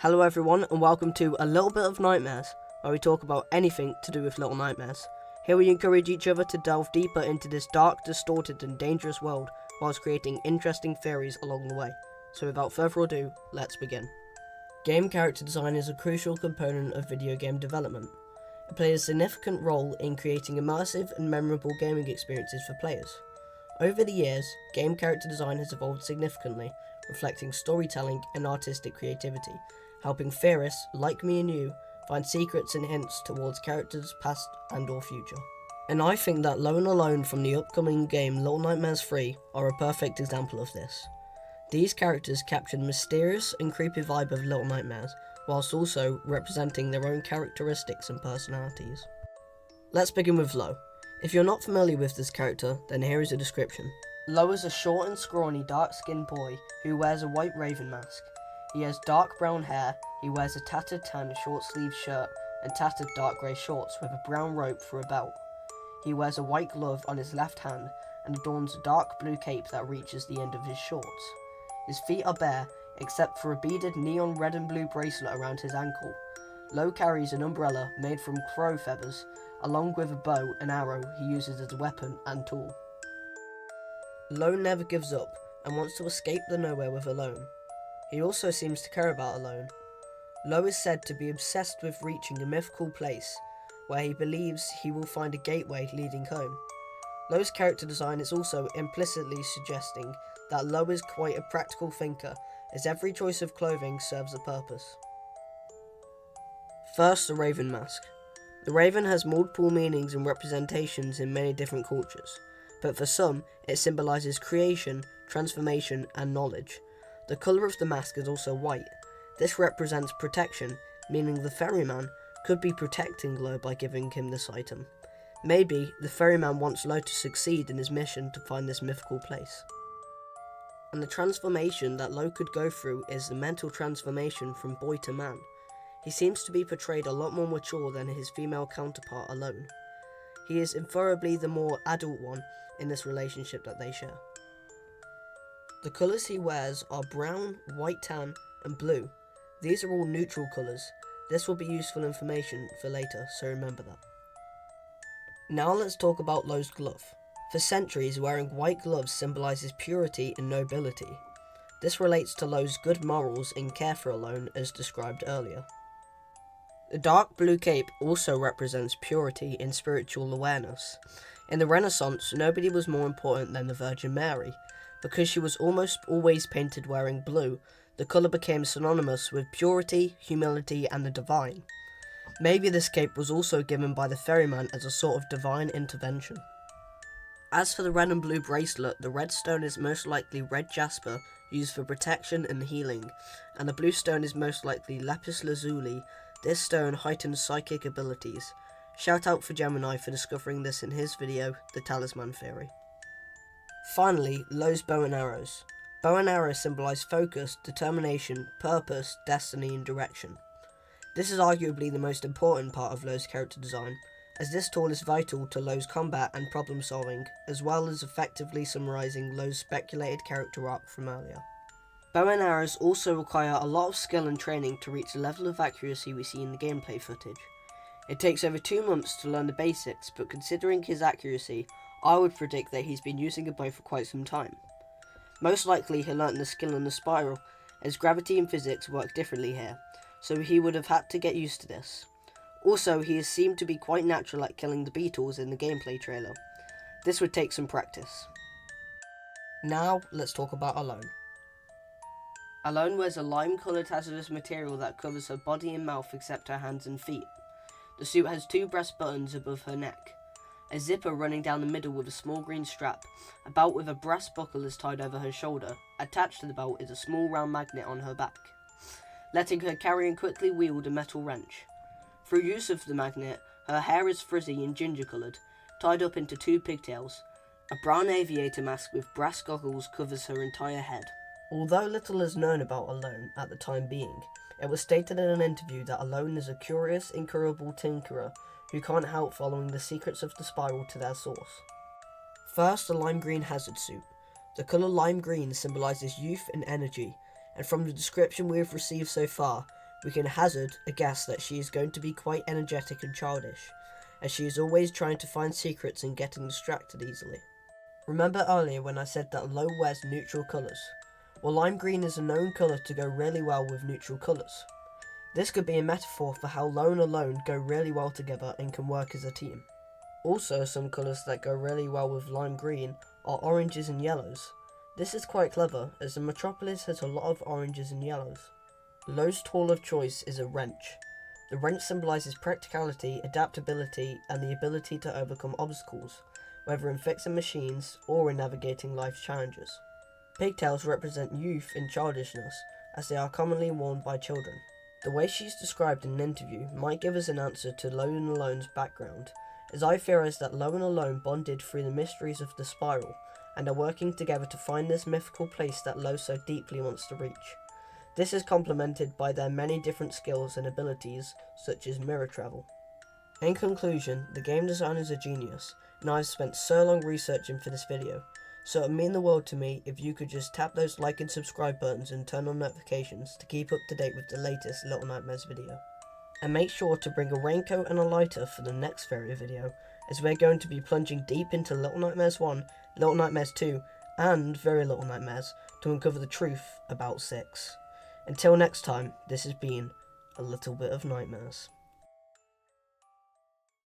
Hello everyone and welcome to A Little Bit of Nightmares, where we talk about anything to do with Little Nightmares. Here we encourage each other to delve deeper into this dark, distorted and dangerous world, whilst creating interesting theories along the way. So without further ado, let's begin. Game character design is a crucial component of video game development. It plays a significant role in creating immersive and memorable gaming experiences for players. Over the years, game character design has evolved significantly, reflecting storytelling and artistic creativity, helping theorists, like me and you, find secrets and hints towards characters past and or future. And I think that Lone Alone from the upcoming game Little Nightmares 3 are a perfect example of this. These characters capture the mysterious and creepy vibe of Little Nightmares, whilst also representing their own characteristics and personalities. Let's begin with Lo. If you're not familiar with this character, then here is a description. Lo is a short and scrawny dark-skinned boy who wears a white raven mask. He has dark brown hair, he wears a tattered tan short-sleeved shirt and tattered dark grey shorts with a brown rope for a belt. He wears a white glove on his left hand and adorns a dark blue cape that reaches the end of his shorts. His feet are bare, except for a beaded neon red and blue bracelet around his ankle. Lo carries an umbrella made from crow feathers, along with a bow and arrow he uses as a weapon and tool. Lo never gives up and wants to escape the nowhere with Alone. He also seems to care about Alone. Lo is said to be obsessed with reaching a mythical place, where he believes he will find a gateway leading home. Lo's character design is also implicitly suggesting that Lo is quite a practical thinker, as every choice of clothing serves a purpose. First, the Raven Mask. The Raven has multiple meanings and representations in many different cultures, but for some, it symbolises creation, transformation and knowledge. The colour of the mask is also white. This represents protection, meaning the ferryman could be protecting Lo by giving him this item. Maybe the ferryman wants Lo to succeed in his mission to find this mythical place. And the transformation that Lo could go through is the mental transformation from boy to man. He seems to be portrayed a lot more mature than his female counterpart Alone. He is invariably the more adult one in this relationship that they share. The colours he wears are brown, white tan and blue. These are all neutral colours. This will be useful information for later, so remember that. Now let's talk about Lo's glove. For centuries, wearing white gloves symbolises purity and nobility. This relates to Lo's good morals and care for Alone as described earlier. The dark blue cape also represents purity and spiritual awareness. In the Renaissance, nobody was more important than the Virgin Mary. Because she was almost always painted wearing blue, the colour became synonymous with purity, humility and the divine. Maybe this cape was also given by the ferryman as a sort of divine intervention. As for the red and blue bracelet, the red stone is most likely red jasper, used for protection and healing, and the blue stone is most likely lapis lazuli. This stone heightens psychic abilities. Shout out for Gemini for discovering this in his video, The Talisman Theory. Finally, Lo's bow and arrows. Bow and arrows symbolise focus, determination, purpose, destiny and direction. This is arguably the most important part of Lo's character design, as this tool is vital to Lo's combat and problem solving, as well as effectively summarising Lo's speculated character arc from earlier. Bow and arrows also require a lot of skill and training to reach the level of accuracy we see in the gameplay footage. It takes over 2 months to learn the basics, but considering his accuracy, I would predict that he's been using a bow for quite some time. Most likely he learnt the skill in the spiral, as gravity and physics work differently here, so he would have had to get used to this. Also, he has seemed to be quite natural at killing the beetles in the gameplay trailer. This would take some practice. Now, let's talk about Alone. Alone wears a lime-coloured hazardous material that covers her body and mouth except her hands and feet. The suit has 2 breast buttons above her neck. A zipper running down the middle with a small green strap. A belt with a brass buckle is tied over her shoulder. Attached to the belt is a small round magnet on her back, letting her carry and quickly wield a metal wrench. Through use of the magnet, her hair is frizzy and ginger coloured, tied up into 2 pigtails. A brown aviator mask with brass goggles covers her entire head. Although little is known about Alone at the time being, it was stated in an interview that Alone is a curious, incurable tinkerer who can't help following the secrets of the spiral to their source. First, the lime green hazard suit. The colour lime green symbolises youth and energy, and from the description we have received so far, we can hazard a guess that she is going to be quite energetic and childish, as she is always trying to find secrets and getting distracted easily. Remember earlier when I said that Lo wears neutral colours? Well, lime green is a known colour to go really well with neutral colours. This could be a metaphor for how Lo and Alone go really well together and can work as a team. Also, some colours that go really well with lime green are oranges and yellows. This is quite clever, as the Metropolis has a lot of oranges and yellows. Lo's tool of choice is a wrench. The wrench symbolises practicality, adaptability, and the ability to overcome obstacles, whether in fixing machines or in navigating life's challenges. Pigtails represent youth and childishness, as they are commonly worn by children. The way she's described in an interview might give us an answer to Lo and Alone's background, as I theorise that Lo and Alone bonded through the mysteries of the Spiral, and are working together to find this mythical place that Lo so deeply wants to reach. This is complemented by their many different skills and abilities, such as mirror travel. In conclusion, the game designer is a genius, and I've spent so long researching for this video, so it would mean the world to me if you could just tap those like and subscribe buttons and turn on notifications to keep up to date with the latest Little Nightmares video. And make sure to bring a raincoat and a lighter for the next fairy video, as we're going to be plunging deep into Little Nightmares 1, Little Nightmares 2, and Very Little Nightmares to uncover the truth about 6. Until next time, this has been A Little Bit of Nightmares.